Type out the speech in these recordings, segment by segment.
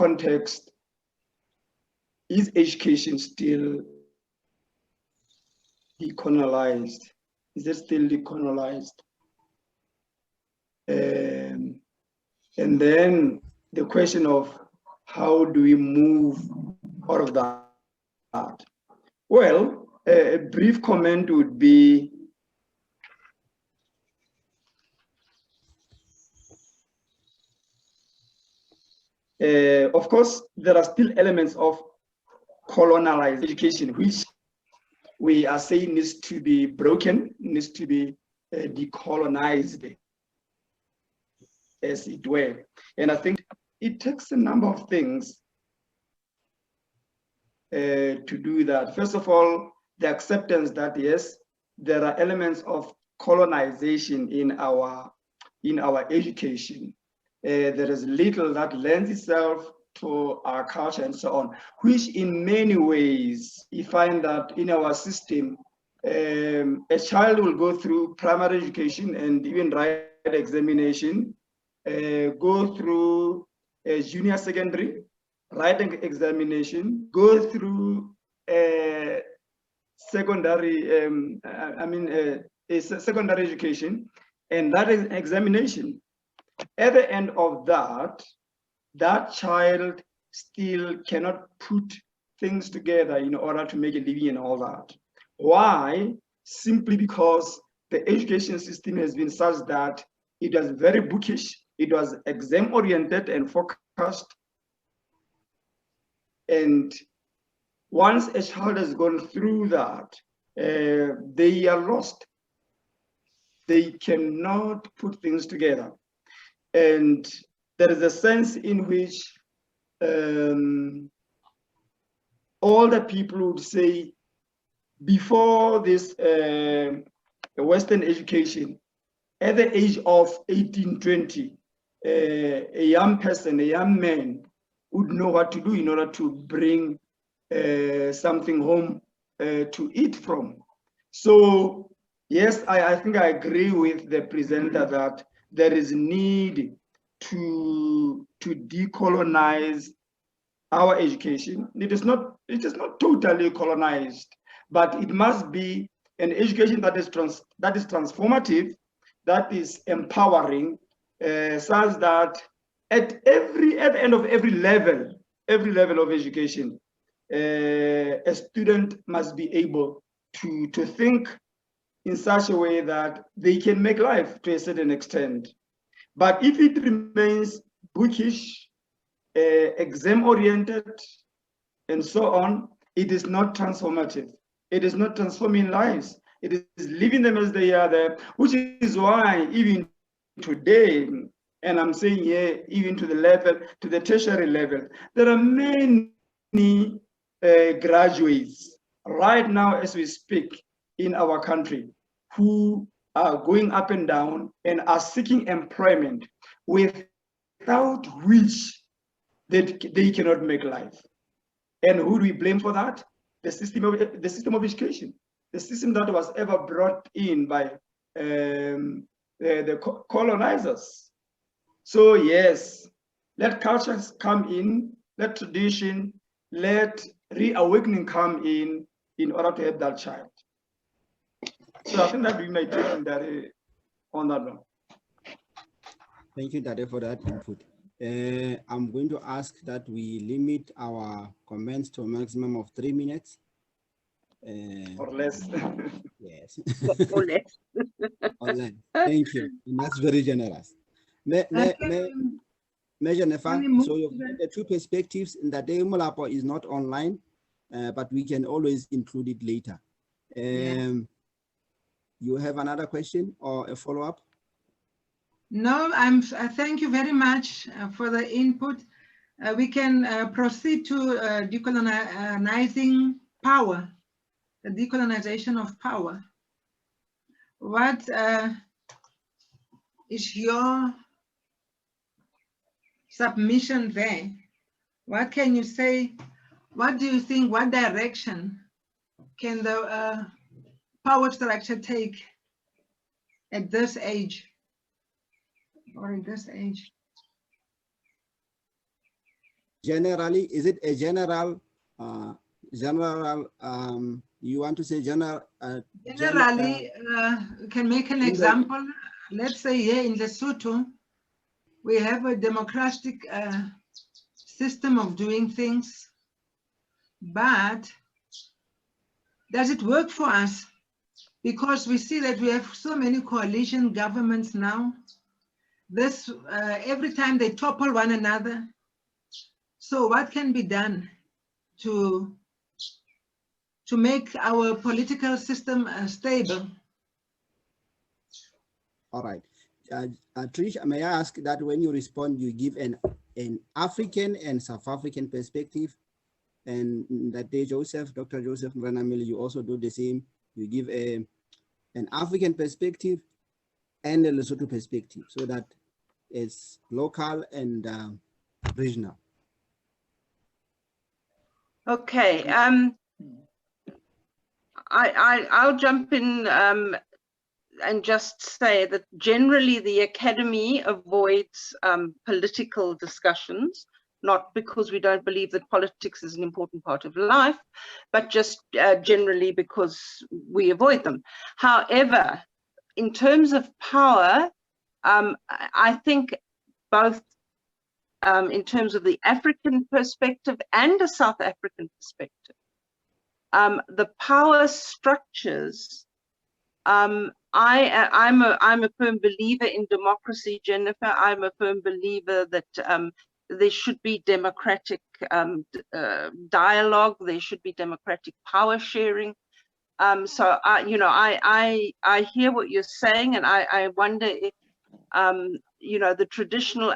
context, is education still decolonized? Is it still decolonized? And then the question of how do we move out of that? Well, a brief comment would be of course, there are still elements of colonialized education, which we are saying needs to be broken, needs to be decolonized, as it were. And I think it takes a number of things to do that. First of all, the acceptance that yes, there are elements of colonization in our education. There is little that lends itself to our culture and so on, which in many ways, you find that in our system, a child will go through primary education and even write examination, go through a junior secondary, write an examination, go through a secondary, a secondary education, and that is an examination. At the end of that, that child still cannot put things together in order to make a living and all that. Why? Simply because the education system has been such that it was very bookish, it was exam oriented and focused. And once a child has gone through that, they are lost. They cannot put things together. And there is a sense in which all the people would say, before this Western education, at the age of 18, 20, a young person, a young man would know what to do in order to bring something home to eat from. So yes, I think I agree with the presenter that there is need to decolonize our education. It is not totally colonized, but it must be an education that is transformative, that is empowering, such that at the end of every level of education, a student must be able to think in such a way that they can make life to a certain extent. But if it remains bookish, exam-oriented, and so on, it is not transformative. It is not transforming lives. It is leaving them as they are there, which is why even today, and I'm saying here, even to the tertiary level, there are many graduates right now as we speak in our country who are going up and down and are seeking employment without which they cannot make life. And who do we blame for that? The system of education, the system that was ever brought in by the colonizers. So yes, let cultures come in, let tradition, let reawakening come in order to help that child. So I think that we may take on that one. Thank you, Dade, for that input. I'm going to ask that we limit our comments to a maximum of 3 minutes. Or less. Yes. Or less. Or less. Thank you. And that's very generous. Major Nefa, so the two perspectives in that day Molapo is not online, but we can always include it later. You have another question or a follow-up? No, thank you very much for the input. We can proceed to decolonizing power, the decolonization of power. What is your submission there? What can you say? What do you think? What direction can the power structure take at this age? Or in this age? generally, is it a general, you want to say general? Generally, can make an example. Let's say here in Lesotho, we have a democratic system of doing things, but does it work for us? Because we see that we have so many coalition governments now. This every time they topple one another. So what can be done to make our political system stable? All right. Trish, may I ask that when you respond, you give an African and South African perspective, and that day, Dr. Joseph Mranamil, you also do the same. You give an African perspective and a Lesotho perspective, so that it's local and regional. Okay. I'll jump in and just say that generally the Academy avoids political discussions, not because we don't believe that politics is an important part of life, but just generally because we avoid them. However, in terms of power, I think both in terms of the African perspective and a South African perspective, the power structures, I'm a firm believer in democracy, Jennifer. I'm a firm believer that there should be democratic dialogue. There should be democratic power sharing. So I hear what you're saying, and I wonder if the traditional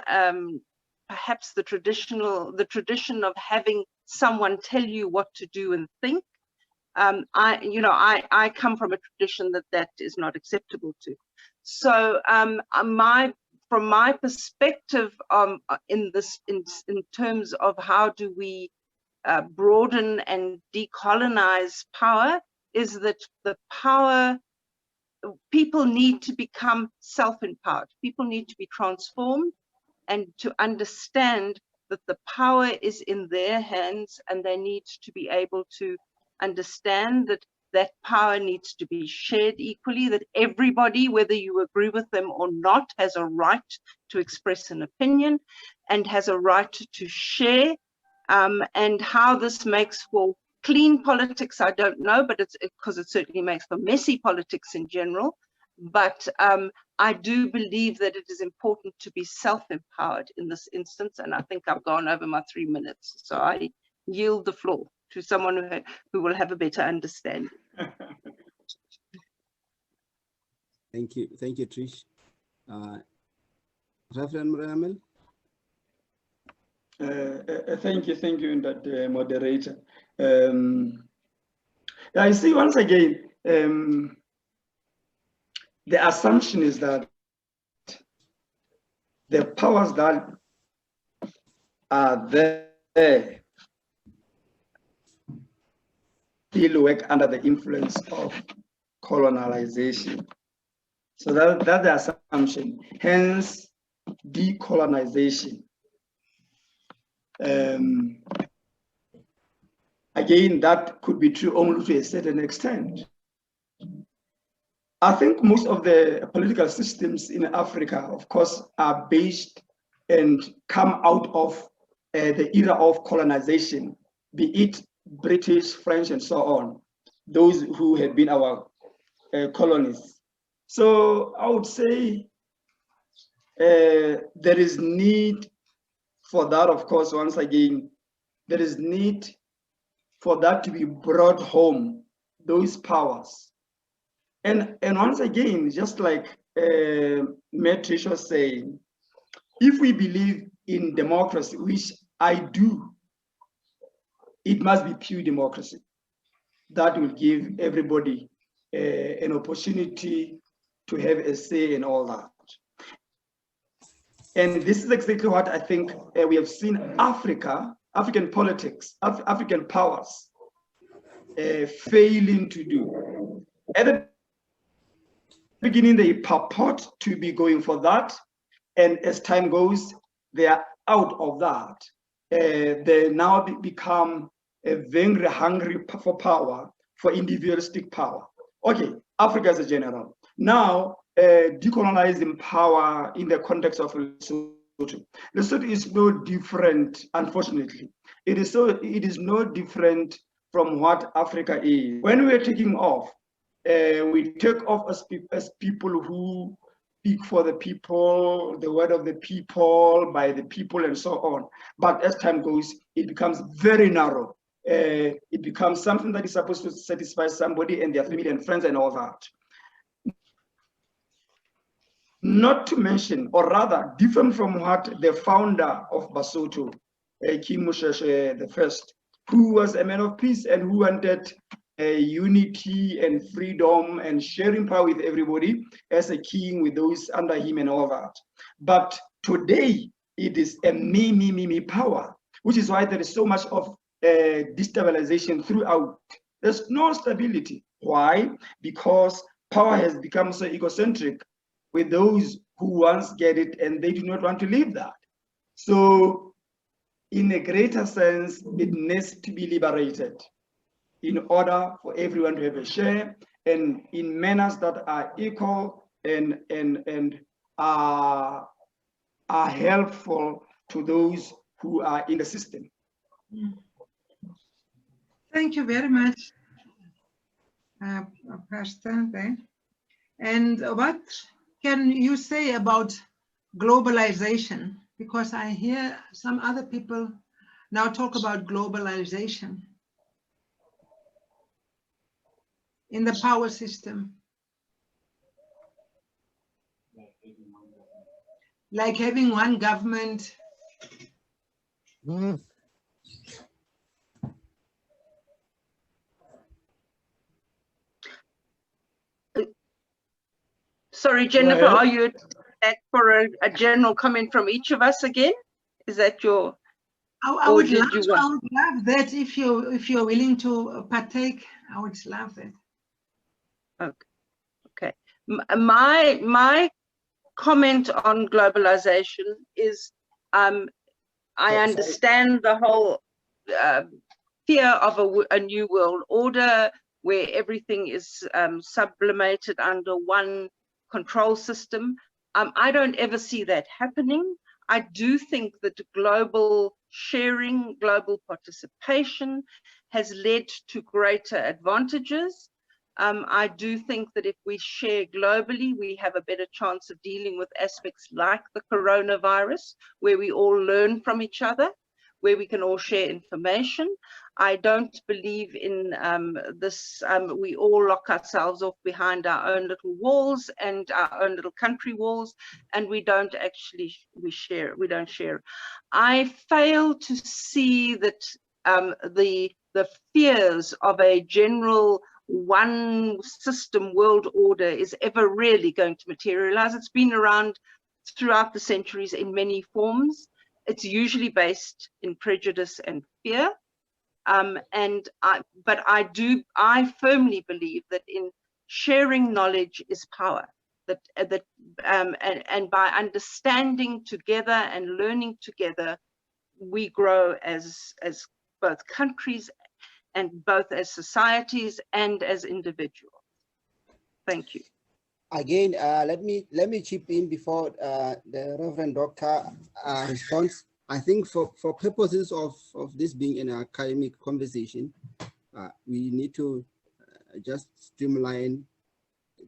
perhaps the tradition of having someone tell you what to do and think. I come from a tradition that is not acceptable to. So from my perspective, in terms of how do we broaden and decolonize power, is that people need to become self-empowered. People need to be transformed and to understand that the power is in their hands, and they need to be able to understand that that power needs to be shared equally, that everybody, whether you agree with them or not, has a right to express an opinion and has a right to share. And how this makes for clean politics, I don't know, but it's because it certainly makes for messy politics in general. But I do believe that it is important to be self-empowered in this instance, and I think I've gone over my 3 minutes, so I yield the floor to someone who will have a better understanding. Thank you, Trish. Reverend Mramel. Thank you, that moderator. I see once again, the assumption is that the powers that are there still work under the influence of colonization. So that's the assumption, hence decolonization. Again, that could be true only to a certain extent. I think most of the political systems in Africa, of course, are based and come out of the era of colonization, be it British, French, and so on, those who had been our colonies. So I would say there is need for that, of course, once again, there is need for that to be brought home, those powers. And once again, just like Trish was saying, if we believe in democracy, which I do, it must be pure democracy. That will give everybody an opportunity to have a say in all that. And this is exactly what I think we have seen African politics, African powers failing to do. At the beginning, they purport to be going for that. And as time goes, they are out of that. they now become very hungry for power, for individualistic power. Okay, Africa as a general. Now, decolonizing power in the context of Lesotho. Lesotho is no different, unfortunately. It is no different from what Africa is. When we're taking off, we take off as people who speak for the people, the word of the people, by the people, and so on. But as time goes, it becomes very narrow. It becomes something that is supposed to satisfy somebody and their family and friends and all that. Not to mention, or rather, different from what the founder of Basotho, King Moshoeshoe the First, who was a man of peace and who wanted unity and freedom and sharing power with everybody as a king with those under him and all that. But today, it is a me power, which is why there is so much of destabilization throughout. There's no stability. Why? Because power has become so egocentric with those who once get it and they do not want to leave that. So in a greater sense, it needs to be liberated in order for everyone to have a share and in manners that are equal and are helpful to those who are in the system. Thank you very much, Pastor. And what can you say about globalization? Because I hear some other people now talk about globalization in the power system. Like having one government. Sorry, Jennifer, are you back for a general comment from each of us again? Is that your? I would love that if you're willing to partake. I would love that. Okay. My comment on globalization is I understand the whole fear of a new world order where everything is sublimated under one control system. I don't ever see that happening. I do think that global sharing, global participation has led to greater advantages. I do think that if we share globally, we have a better chance of dealing with aspects like the coronavirus, where we all learn from each other, where we can all share information. I don't believe in this, we all lock ourselves off behind our own little walls and our own little country walls, and we don't actually, we don't share. I fail to see that the fears of a general one system world order is ever really going to materialize. It's been around throughout the centuries in many forms. It's usually based in prejudice and fear. But I firmly believe that in sharing knowledge is power. And by understanding together and learning together, we grow as both countries and both as societies and as individuals. Thank you. Again, let me chip in before the Reverend Doctor responds. I think for purposes of this being an academic conversation, we need to just streamline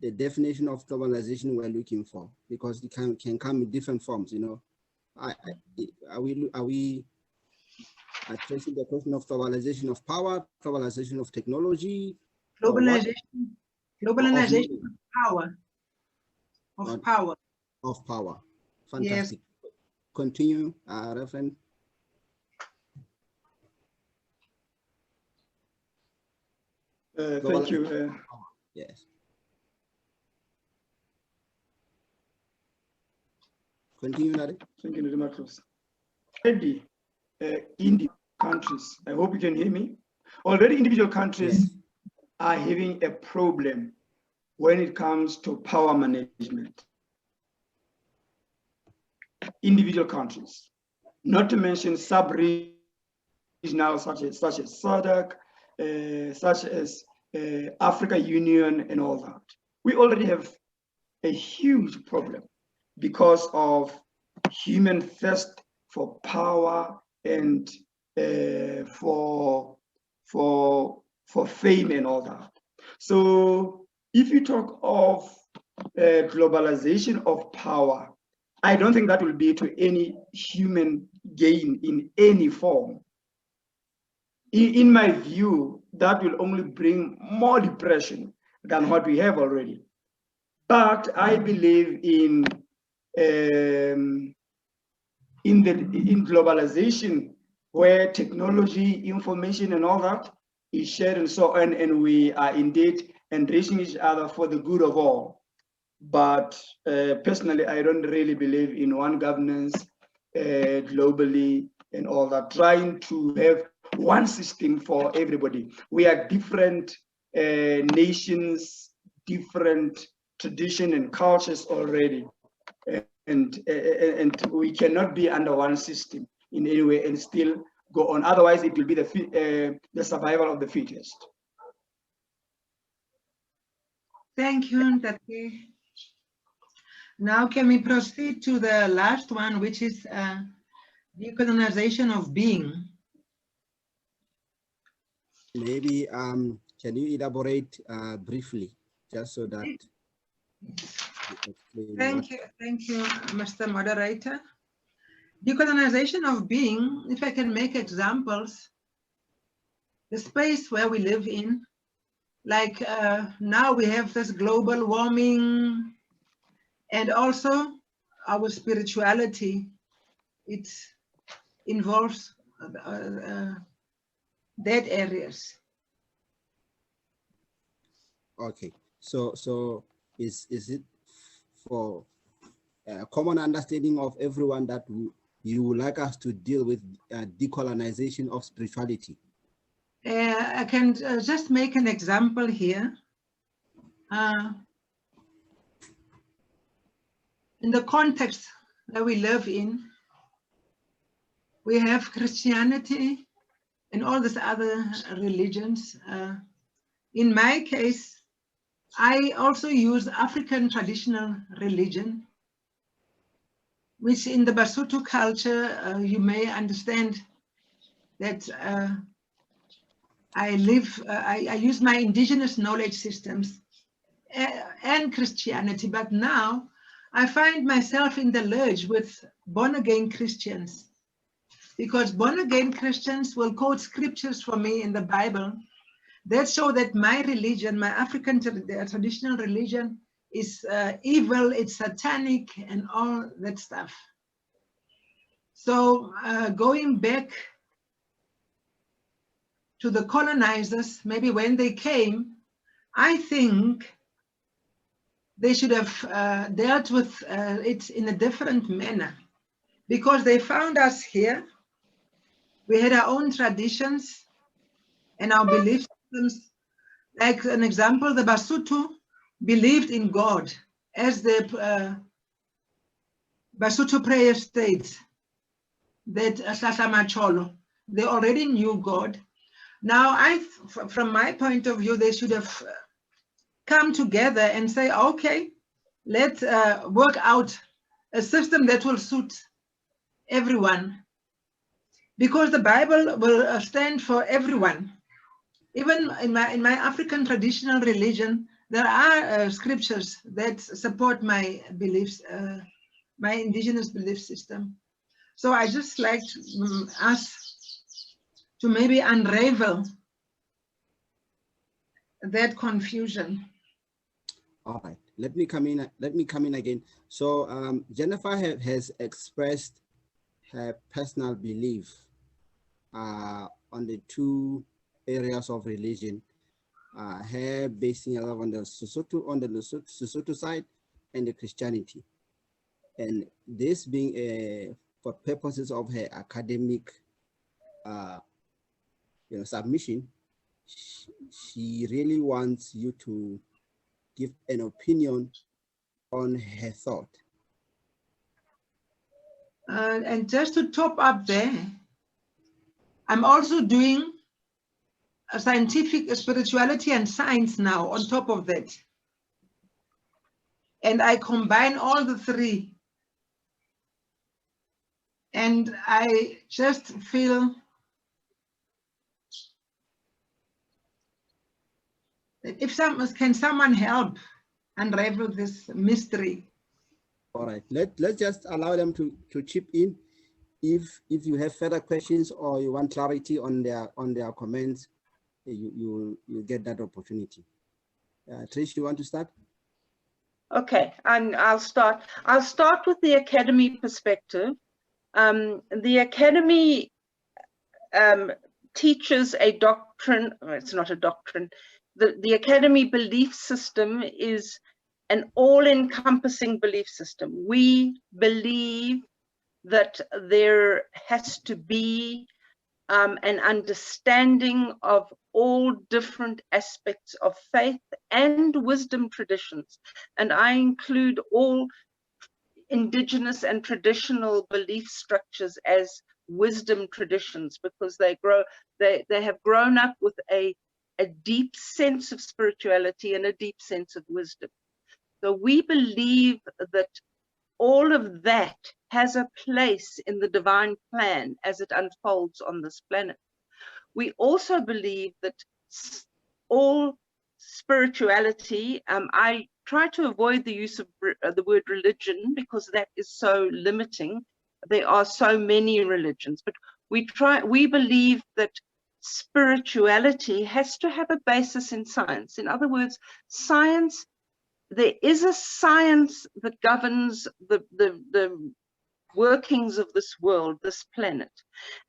the definition of globalization we're looking for, because it can come in different forms. You know, are we addressing the question of globalization of power, globalization of technology, globalization of power. Of power. Fantastic. Yes. Continue, Reverend. Thank you. Yes. Continue, Nari. Thank you, Marcos. Already, individual countries, I hope you can hear me. Already, individual countries are having a problem when it comes to power management. Individual countries, not to mention sub-regions now, such as SADC, such as Africa Union and all that. We already have a huge problem because of human thirst for power and for fame and all that. So if you talk of globalization of power, I don't think that will be to any human gain in any form. In my view, that will only bring more depression than what we have already. But I believe in globalization, where technology, information, and all that is shared and so on, and we are indeed enriching each other for the good of all. But personally, I don't really believe in one governance globally and all that, trying to have one system for everybody. We are different nations, different tradition and cultures already, and we cannot be under one system in any way and still go on. Otherwise, it will be the survival of the fittest. Thank you, Ndati. Now, can we proceed to the last one, which is decolonization of being? Maybe can you elaborate briefly, just so that? Thank you, Mr. Moderator. Decolonization of being, if I can make examples, the space where we live in, like now we have this global warming, and also our spirituality. It involves that areas. Okay, so is it for a common understanding of everyone that you would like us to deal with decolonization of spirituality? I can just make an example here. In the context that we live in, we have Christianity and all these other religions. In my case, I also use African traditional religion, which in the Basotho culture, you may understand that I use my indigenous knowledge systems and Christianity, but now I find myself in the lurch with born-again Christians, because born-again Christians will quote scriptures for me in the Bible that show that my religion, my African traditional religion, is evil, it's satanic, and all that stuff. So going back to the colonizers, maybe when they came, I think they should have dealt with it in a different manner, because they found us here. We had our own traditions and our belief systems. Like an example, the Basotho believed in God, as the Basotho prayer states, that Sasamacholo, they already knew God. Now, from my point of view, they should have come together and say, okay, let's work out a system that will suit everyone, because the Bible will stand for everyone. Even in my African traditional religion, there are scriptures that support my beliefs, my indigenous belief system. So I just like us to maybe unravel that confusion. All right, let me come in again. So Jennifer has expressed her personal belief on the two areas of religion, her basing on the Sesotho side and the Christianity, and this being for purposes of her academic submission, she really wants you to give an opinion on her thought. And just to top up there, I'm also doing a scientific spirituality and science now on top of that. And I combine all the three. And I just feel that if someone help unravel this mystery? All right, let's just allow them to chip in. If you have further questions or you want clarity on their comments, you get that opportunity. Trish, you want to start? Okay, and I'll start. I'll start with the academy perspective. The academy teaches a doctrine. It's not a doctrine. The academy belief system is an all-encompassing belief system. We believe that there has to be an understanding of all different aspects of faith and wisdom traditions. And I include all indigenous and traditional belief structures as wisdom traditions, because they have grown up with a deep sense of spirituality and a deep sense of wisdom. So we believe that all of that has a place in the divine plan as it unfolds on this planet. We also believe that all spirituality, I try to avoid the use of the word religion because that is so limiting. There are so many religions, but we believe that spirituality has to have a basis in science. In other words, science, there is a science that governs the workings of this world, this planet,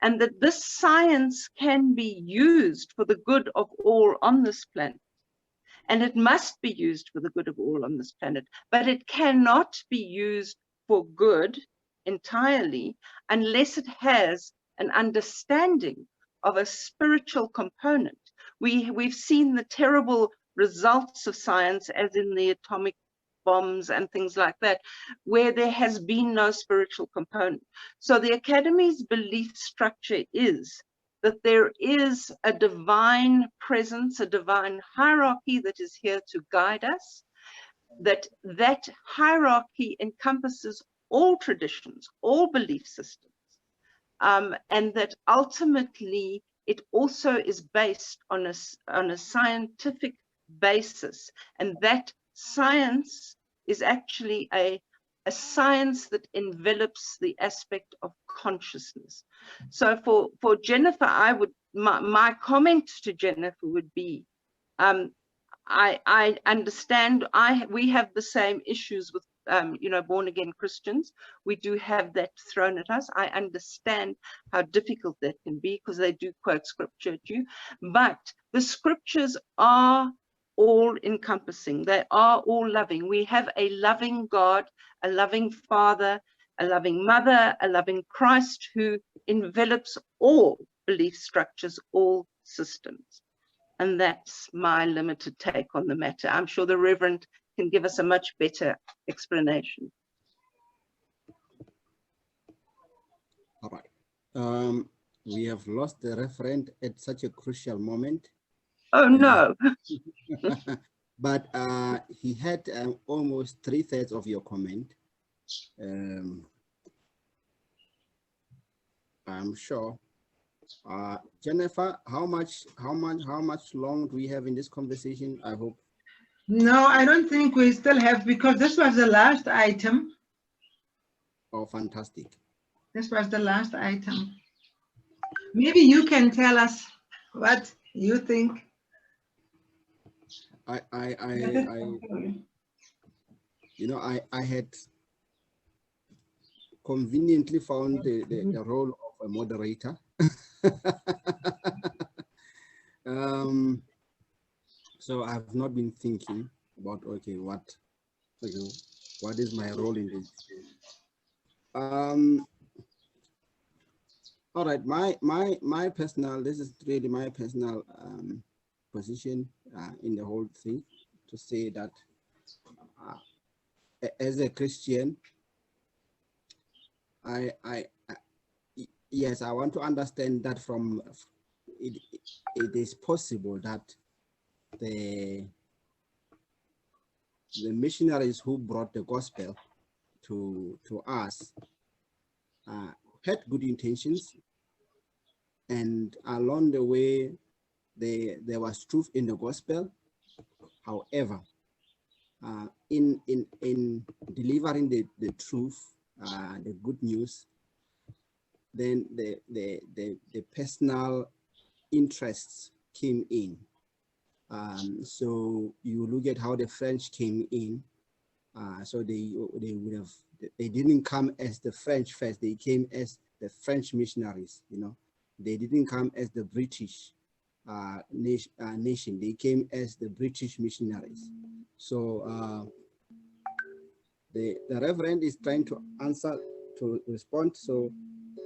and that this science can be used for the good of all on this planet. And it must be used for the good of all on this planet, but it cannot be used for good entirely unless it has an understanding of a spiritual component. We've seen the terrible results of science, as in the atomic bombs and things like that, where there has been no spiritual component. So the academy's belief structure is that there is a divine presence, a divine hierarchy that is here to guide us, that hierarchy encompasses all traditions, all belief systems, and that ultimately it also is based on a scientific basis, and that science is actually a science that envelops the aspect of consciousness. So for Jennifer, my comment to Jennifer would be, I understand we have the same issues with born again Christians. We do have that thrown at us. I understand how difficult that can be because they do quote scripture at you, but the scriptures are all encompassing. They are all loving. We have a loving God, a loving Father, a loving Mother, a loving Christ who envelops all belief structures, all systems. And that's my limited take on the matter. I'm sure the Reverend can give us a much better explanation. All right. We have lost the referent at such a crucial moment. Oh, no. But he had almost 3/3 of your comment. I'm sure. Jennifer, how much long do we have in this conversation? I hope. No, I don't think we still have, because this was the last item. Oh, fantastic. This was the last item. Maybe you can tell us what you think. I had conveniently found the role of a moderator. So I've not been thinking about, okay, what is my role in this? All right, my personal, this is really my personal position in the whole thing, to say that as a Christian, Yes, I want to understand that from it. It is possible that the missionaries who brought the gospel to us had good intentions, and along the way there was truth in the gospel. However, in delivering the truth, the good news, then the personal interests came in. So you look at how the French came in. So they would have, they didn't come as the French first. They came as the French missionaries. You know, they didn't come as the British nation. They came as the British missionaries. So the Reverend is trying to answer, to respond. So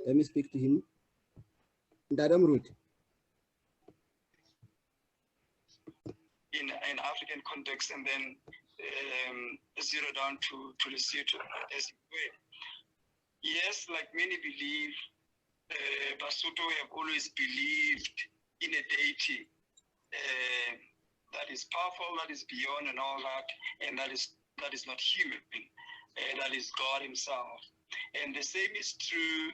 let me speak to him. Dadam Root. In African context, and then zero down to Lesotho as it were. Yes, like many believe, Basotho have always believed in a deity that is powerful, that is beyond and all that, and that is not human, that is God Himself. And the same is true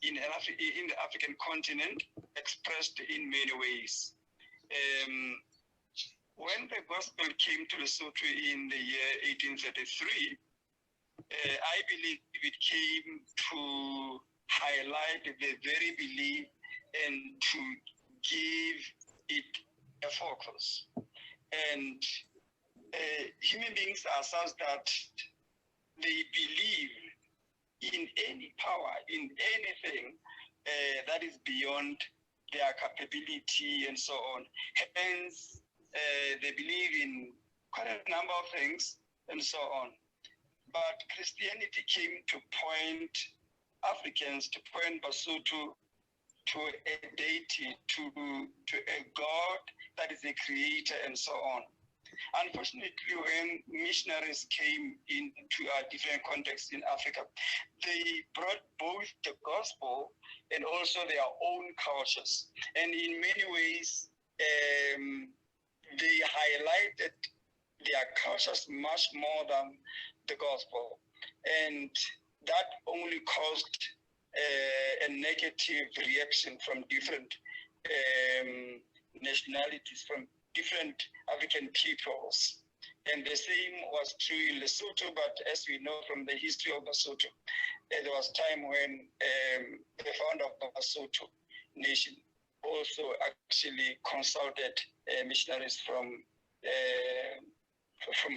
in the African continent, expressed in many ways. When the gospel came to Lesotho in the year 1833, I believe it came to highlight the very belief and to give it a focus. And human beings are such that they believe in any power, in anything that is beyond their capability and so on. Hence, they believe in quite a number of things and so on. But Christianity came to point Africans, to point Basotho to a deity, to a God that is a creator and so on. Unfortunately, when missionaries came into a different context in Africa, they brought both the gospel and also their own cultures. And in many ways, they highlighted their cultures much more than the gospel. And that only caused a negative reaction from different nationalities, from different African peoples. And the same was true in Lesotho, but as we know from the history of Basotho, there was time when the founder of the Basotho nation also actually consulted missionaries from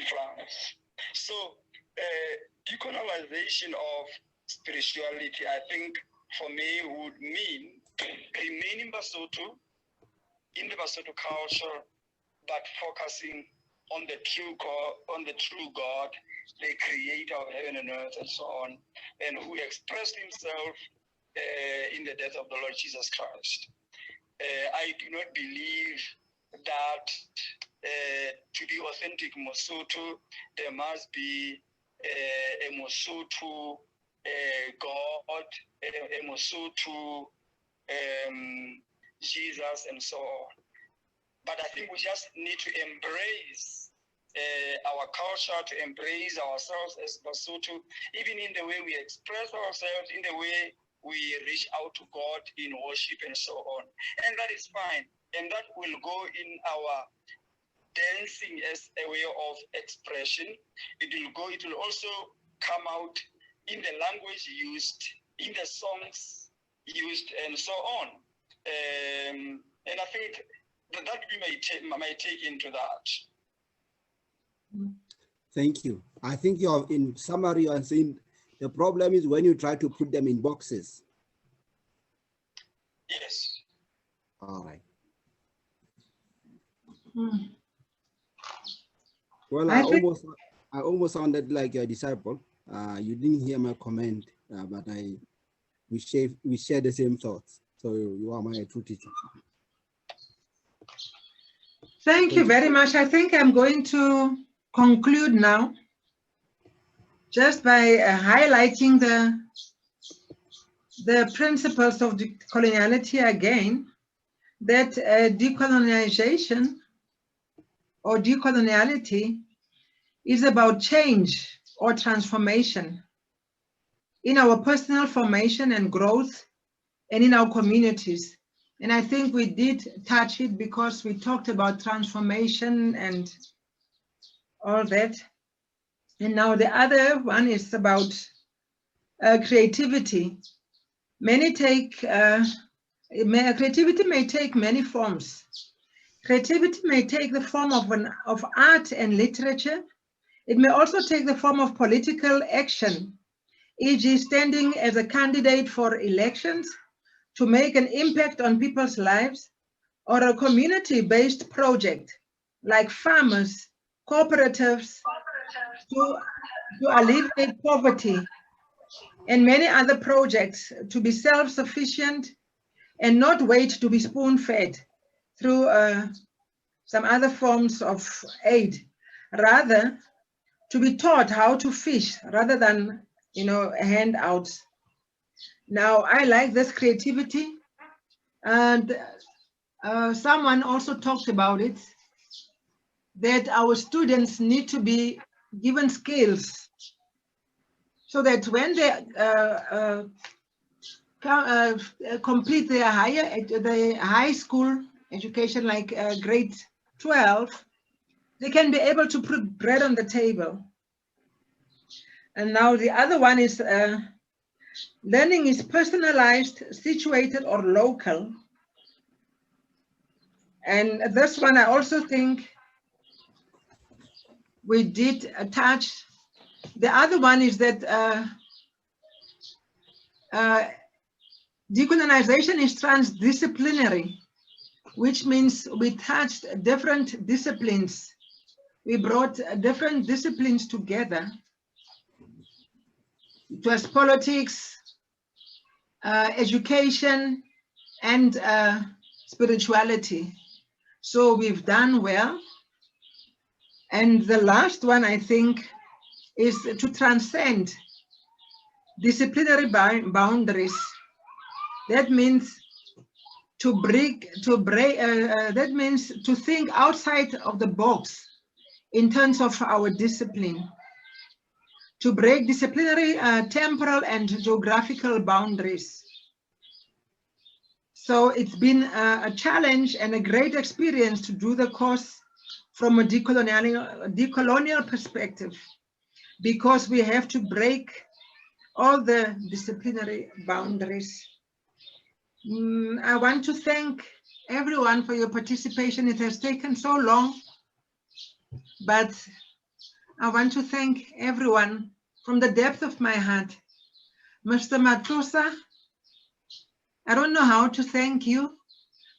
France. So decolonization of spirituality, I think, for me, would mean remaining Basotho, in the Basotho culture, but focusing on the true God, the creator of heaven and earth and so on, and who expressed himself in the death of the Lord Jesus Christ. I do not believe that to be authentic Mosotho, there must be a Mosotho God, a Mosotho Jesus, and so on. But I think we just need to embrace our culture, to embrace ourselves as Basotho, even in the way we express ourselves, in the way we reach out to God in worship and so on. And that is fine. And that will go in our dancing as a way of expression. It will also come out in the language used, in the songs used, and so on. And I think that would be my take into that. Thank you. I think you are, in summary, you are saying the problem is when you try to put them in boxes. Yes. All right. Mm. Well, I almost sounded like your disciple. You didn't hear my comment, but we share the same thoughts. So you are my true teacher. Thank you very much. I think I'm going to conclude now just by highlighting the principles of decoloniality again, that decolonization or decoloniality is about change or transformation in our personal formation and growth and in our communities. And I think we did touch it because we talked about transformation and all that. And now the other one is about creativity. Creativity may take many forms. Creativity may take the form of art and literature. It may also take the form of political action, e.g. standing as a candidate for elections to make an impact on people's lives, or a community-based project like farmers, cooperatives, to alleviate poverty, and many other projects to be self-sufficient and not wait to be spoon-fed through some other forms of aid, rather to be taught how to fish rather than, handouts. Now, I like this creativity, and someone also talked about it, that our students need to be given skills so that when they complete their high school education, like grade 12, they can be able to put bread on the table. And now the other one is learning is personalized, situated, or local. And this one, I also think we did touch. The other one is that decolonization is transdisciplinary, which means we touched different disciplines. We brought different disciplines together. It was politics, education, and spirituality. So we've done well. And the last one, I think, is to transcend disciplinary boundaries. That means that means to think outside of the box in terms of our discipline, to break disciplinary, temporal, and geographical boundaries. So it's been a challenge and a great experience to do the course from a decolonial perspective, because we have to break all the disciplinary boundaries. I want to thank everyone for your participation. It has taken so long, but I want to thank everyone from the depth of my heart. Mr. Matusa, I don't know how to thank you,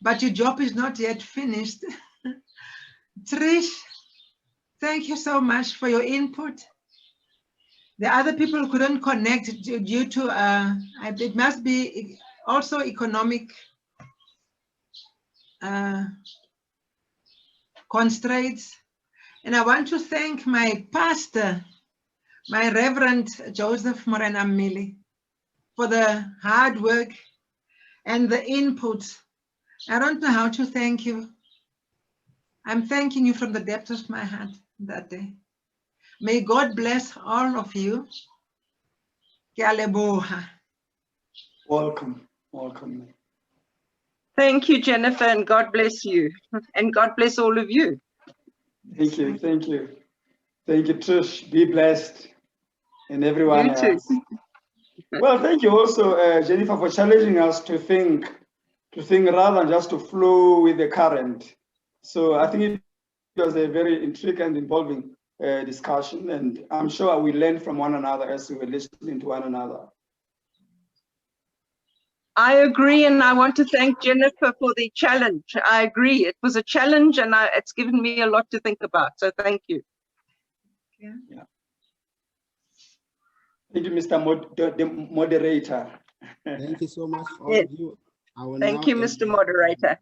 but your job is not yet finished. Trish, thank you so much for your input. The other people couldn't connect due to, it must be also economic constraints. And I want to thank my pastor, my Reverend Joseph Morena Mili, for the hard work and the input. I don't know how to thank you. I'm thanking you from the depth of my heart that day. May God bless all of you. Ke a leboha. Welcome, welcome. Thank you, Jennifer, and God bless you. And God bless all of you. Thank you, thank you. Thank you, Trish. Be blessed. And everyone You too. else. Well, thank you also, Jennifer, for challenging us to think rather than just to flow with the current. So I think it was a very intriguing and involving discussion, and I'm sure we learned from one another as we were listening to one another. I agree, and I want to thank Jennifer for the challenge. I agree. It was a challenge, and it's given me a lot to think about. So thank you. Yeah. Thank you, Mr. The moderator. Thank you so much, all Yes. of you. Thank you, Mr. Moderator.